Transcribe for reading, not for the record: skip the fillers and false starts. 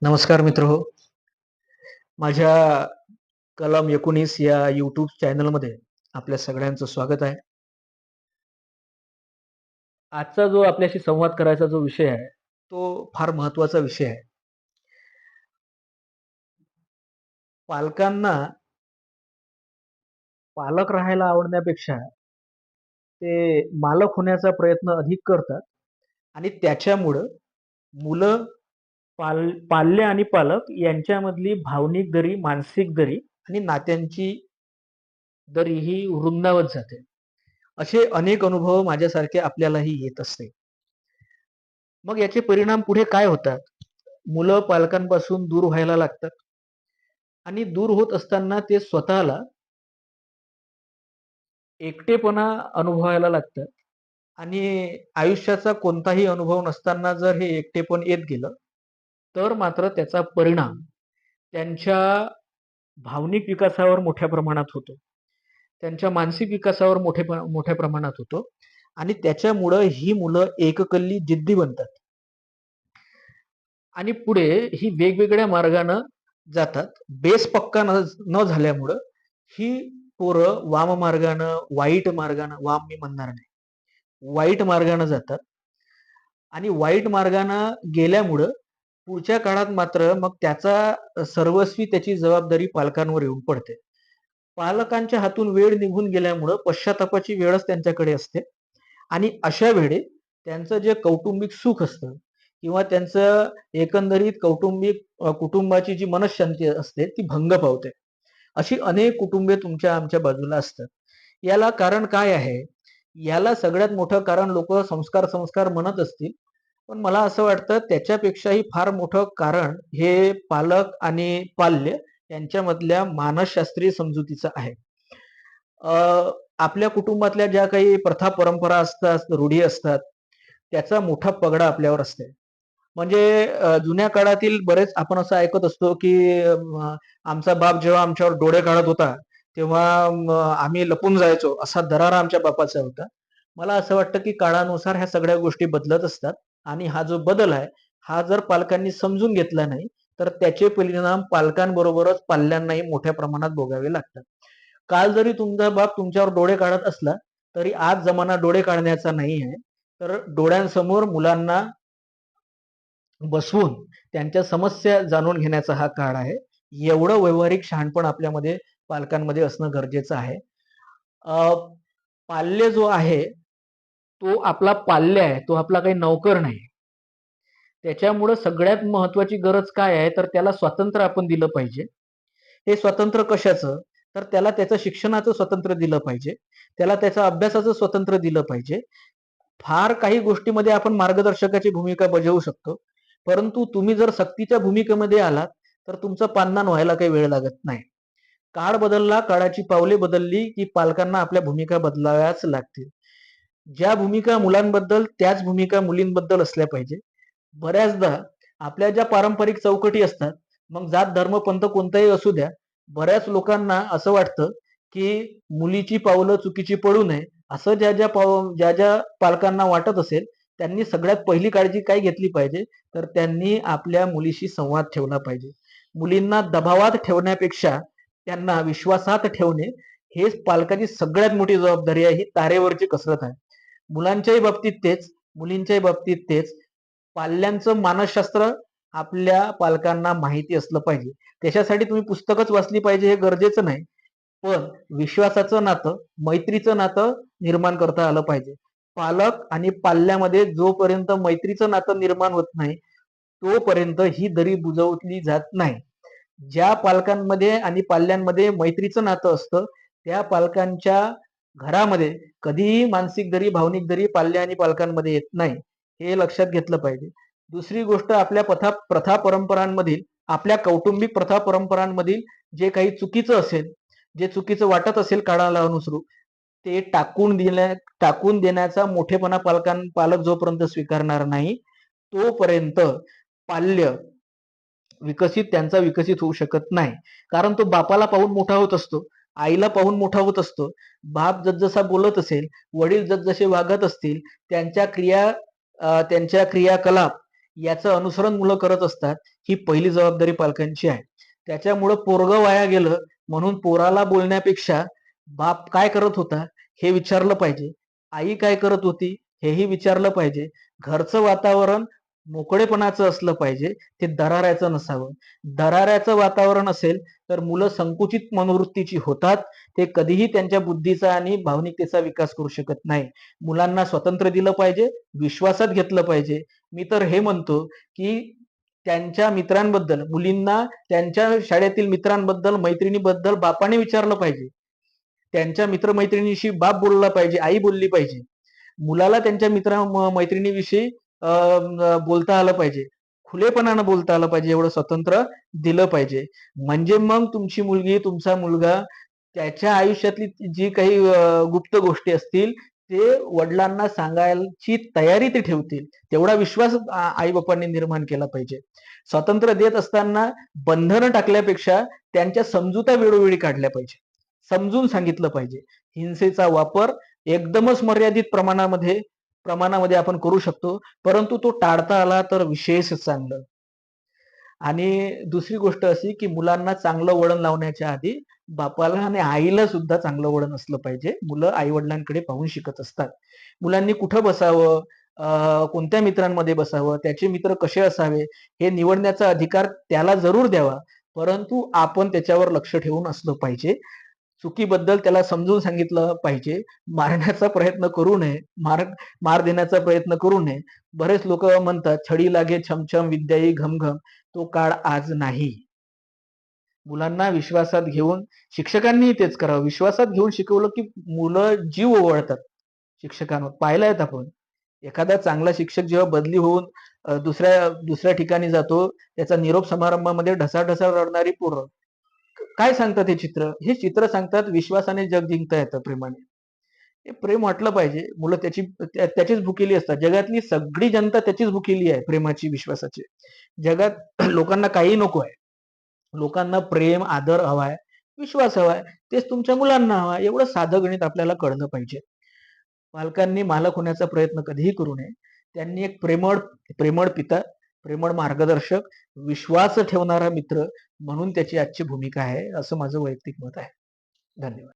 नमस्कार मित्र हो. माझ्या कलम 19 या यूट्यूब चॅनलमध्ये आपल्या सगळ्यांचं स्वागत आहे. आजचा जो आपल्याशी संवाद करायचा जो विषय आहे, तो फार महत्त्वाचा विषय आहे. पालकांना पालक राहायला आवडण्यापेक्षा ते मालक होण्याचा प्रयत्न अधिक करतात आणि त्याच्यामुळं मुलं पाल्य आणि पालक यांच्यामधली भावनिक दरी, मानसिक दरी आणि नात्यांची दरी ही रुंदावत जाते. असे अनेक अनुभव माझ्यासारखे आपल्यालाही येत असते. मग याचे परिणाम पुढे काय होतात? मुलं पालकांपासून दूर व्हायला लागतात आणि दूर होत असताना ते स्वतःला एकटेपणा अनुभवायला लागतात आणि आयुष्याचा कोणताही अनुभव नसताना जर हे एकटेपण येत गेलं, तर मात्र त्याचा परिणाम त्यांच्या भावनिक विकासावर मोठ्या प्रमाणात होतो. त्यांच्या मानसिक विकासावर मोठ्या प्रमाणात होतो आणि त्याच्यामुळं ही मुलं एककल्ली जिद्दी बनतात. आणि पुढे ही वेगवेगळ्या मार्गानं जातात. बेस पक्का न झाल्यामुळं ही पोरं वाम मार्गानं, वाईट मार्गानं, वाम मी म्हणणार नाही, वाईट मार्गानं जातात आणि वाईट मार्गानं गेल्यामुळं पुढच्या काळात मात्र मग त्याचा सर्वस्वी त्याची जबाबदारी पालकांवर येऊन पडते. पालकांच्या हातून वेळ निघून गेल्यामुळं पश्चातापाची वेळच त्यांच्याकडे असते आणि अशा वेळी त्यांचं जे कौटुंबिक सुख असतं किंवा त्यांचं एकंदरीत कुटुंबाची जी मनःशांती असते ती भंग पावते. अशी अनेक कुटुंबे तुमच्या आमच्या बाजूला असतात. याला कारण काय आहे? याला सगळ्यात मोठं कारण लोक संस्कार संस्कार म्हणत असतील. पण मला असं वाटतं त्याच्यापेक्षाही फार मोठं कारण हे पालक आणि पाल्य यांच्यामधल्या मानसशास्त्रीय समजुतीचं आहे. आपल्या कुटुंबातल्या ज्या काही प्रथा परंपरा असतात, रूढी असतात, त्याचा मोठा पगडा आपल्यावर असते. म्हणजे जुन्या काळातील बरेच आपण असं ऐकत असतो, की आमचा बाप जेव्हा आमच्यावर डोळे काढत होता, तेव्हा आम्ही लपून जायचो, असा दरारा आमच्या बापाचा होता. मला असं वाटतं, की काळानुसार ह्या सगळ्या गोष्टी बदलत असतात आणि हा जो बदल आहे, हा जर पालकांनी समजून घेतला नाही, तर त्याचे परिणाम पालकांबरोबरच पाल्यांनाही मोठ्या प्रमाणात भोगावे लागतात. काल जरी तुमचा बाप तुमच्यावर डोळे काढत असला, तरी आज जमाना डोळे काढण्याचा नाही आहे. तर डोळ्यांसमोर मुलांना बसवून त्यांच्या समस्या जाणून घेण्याचा हा काळ आहे. एवढं व्यावहारिक शहाणपण आपल्यामध्ये पालकांमध्ये असणं गरजेचं आहे. अ, पाल्य जो आहे, तो आपला पाल्य आहे. तो आपला काही नोकर नाही. त्याच्यामुळं सगळ्यात महत्त्वाची गरज काय आहे, तर त्याला स्वातंत्र्य आपण दिलं पाहिजे. हे स्वातंत्र्य कशाचं? तर त्याला त्याचं शिक्षणाचं स्वातंत्र्य दिलं पाहिजे. त्याला त्याचं अभ्यासाचं स्वातंत्र्य दिलं पाहिजे. फार काही गोष्टीमध्ये आपण मार्गदर्शकाची भूमिका बजावू शकतो. परंतु तुम्ही जर सक्तीच्या भूमिकेमध्ये आलात, तर तुमचं पाननान व्हायला काही वेळ लागत नाही. काळ बदलला, काळाची पावले बदलली, की पालकांना आपल्या भूमिका बदलाव्याच लागतील. ज्या भूमिका मुलांबद्दल त्याच भूमिका मुलींबद्दल असल्या पाहिजे. बऱ्याचदा आपल्या ज्या पारंपरिक चौकटी असतात, मग जात, धर्म, पंथ कोणताही असू द्या, बऱ्याच लोकांना असं वाटतं, की मुलीची पावलं चुकीची पडू नये, असं ज्या पालकांना वाटत असेल, त्यांनी सगळ्यात पहिली काळजी काय घेतली पाहिजे, तर त्यांनी आपल्या मुलीशी संवाद ठेवला पाहिजे. मुलींना दबावात ठेवण्यापेक्षा त्यांना विश्वासात ठेवणे, हेच पालकाची सगळ्यात मोठी जबाबदारी आहे. ही तारेवरची कसरत आहे. मुलांच्याही बाबतीत तेच, मुलींच्याही बाबतीत तेच. पाल्यांचं मानसशास्त्र आपल्या पालकांना माहिती असलं पाहिजे. त्याच्यासाठी तुम्ही पुस्तकच वाचली पाहिजे हे गरजेचं नाही. पण विश्वासाचं नातं, मैत्रीचं नातं निर्माण करता आलं पाहिजे. पालक आणि पाल्यामध्ये जोपर्यंत मैत्रीचं नातं निर्माण होत नाही, तोपर्यंत ही दरी बुजवली जात नाही. ज्या पालकांमध्ये आणि पाल्यांमध्ये मैत्रीचं नातं असतं, त्या पालकांच्या घरामध्ये कधीही मानसिक दरी, भावनिक दरी पाल्य आणि पालकांमध्ये येत नाही. हे लक्षात घेतलं पाहिजे. दुसरी गोष्ट आपल्या प्रथा परंपरांमधील, आपल्या कौटुंबिक प्रथा परंपरांमधील जे काही चुकीचं असेल, जे चुकीचं वाटत असेल काळाला अनुसरून, ते टाकून देण्याचा मोठेपणा पालक जोपर्यंत स्वीकारणार नाही, तोपर्यंत पाल्य त्यांचा विकसित होऊ शकत नाही. कारण तो बापाला पाहून मोठा होत असतो, आईला पाहून मोठा होत असतो. बाप जसजसा बोलत असेल, वडील जसजसे वागत असतील, त्यांच्या क्रियाकलाप याचं अनुसरण मुलं करत असतात. ही पहिली जबाबदारी पालकांची आहे. त्याच्यामुळं पोरगं वाया गेलं म्हणून पोराला बोलण्यापेक्षा बाप काय करत होता हे विचारलं पाहिजे. आई काय करत होती हेही विचारलं पाहिजे. घरचं वातावरण मोकळेपणाचं असलं पाहिजे. ते दराऱ्याचं नसावं. दराऱ्याचं वातावरण असेल तर मुलं संकुचित मनोवृत्तीची होतात. ते कधीही त्यांच्या बुद्धीचा आणि भावनिकतेचा विकास करू शकत नाही. मुलांना स्वातंत्र्य दिलं पाहिजे, विश्वासात घेतलं पाहिजे. मी तर हे म्हणतो, की त्यांच्या मित्रांबद्दल मुलींना त्यांच्या शाळेतील मित्रांबद्दल, मैत्रिणीबद्दल बापाने विचारलं पाहिजे. त्यांच्या मित्र-मैत्रिणीशी बाप बोलला पाहिजे, आई बोलली पाहिजे. मुलाला त्यांच्या मैत्रिणीविषयी बोलता आलं पाहिजे. खुलेपणानं बोलता आलं पाहिजे, एवढं स्वातंत्र्य दिलं पाहिजे. म्हणजे मग तुमची मुलगी, तुमचा मुलगा त्याच्या आयुष्यातली जी काही गुप्त गोष्टी असतील, ते वडिलांना सांगायची तयारी ते ठेवतील. तेवढा विश्वास आई-बापांनी निर्माण केला पाहिजे. स्वातंत्र्य देत असताना बंधनं टाकल्यापेक्षा त्यांच्या समजुता वेळोवेळी काढल्या पाहिजे. समजून सांगितलं पाहिजे. हिंसेचा वापर एकदमच मर्यादित प्रमाणामध्ये आपण करू शकतो. परंतु तो टाळता आला तर विशेष चांगलं. आणि दुसरी गोष्ट अशी, की मुलांना चांगलं वळण लावण्याच्या आधी बापाला आणि आईला सुद्धा चांगलं वळण असलं पाहिजे. मुलं आई-वडिलांकडे पाहून शिकत असतात. मुलांनी कुठं बसावं, कोणत्या मित्रांमध्ये बसावं, त्याचे मित्र कसे असावे, हे निवडण्याचा अधिकार त्याला जरूर द्यावा. परंतु आपण त्याच्यावर लक्ष ठेवून असलं पाहिजे. चुकीबद्दल त्याला समजून सांगितलं पाहिजे. मारण्याचा प्रयत्न करू नये. मार देण्याचा प्रयत्न करू नये. बरेच लोकं म्हणतात, "छडी लागे छमछम विद्या येई घमघम." तो काळ आज नाही. मुलांना विश्वासात घेऊन शिक्षकांनीही तेच करावं. विश्वासात घेऊन शिकवलं, की मुलं जीव ओवाळतात शिक्षकांवर. पाहिलं आपण. एखादा चांगला शिक्षक जेव्हा बदली होऊन दुसऱ्या दुसऱ्या ठिकाणी जातो, त्याचा निरोप समारंभामध्ये ढसाढसा रडणारी पोरं. काय सांगतात हे चित्र? हे चित्र सांगतात विश्वासाने जग जिंकता येतं प्रेमाने. हे प्रेम वाटलं पाहिजे. मुलं त्याचीच भुकेली असतात. जगातली सगळी जनता त्याचीच भुकेली आहे प्रेमाची, विश्वासाची. जगात लोकांना काही नको आहे. लोकांना प्रेम, आदर हवाय, विश्वास हवाय. तेच तुमच्या मुलांना हवाय. एवढं साधं गणित आपल्याला कळलं पाहिजे. पालकांनी मालक होण्याचा प्रयत्न कधीही करू नये. त्यांनी एक प्रेमळ प्रेमळ पिता, प्रेमळ मार्गदर्शक, विश्वास ठेवणारा मित्र म्हणून त्याची आजची भूमिका आहे, असं माझं वैयक्तिक मत आहे. धन्यवाद.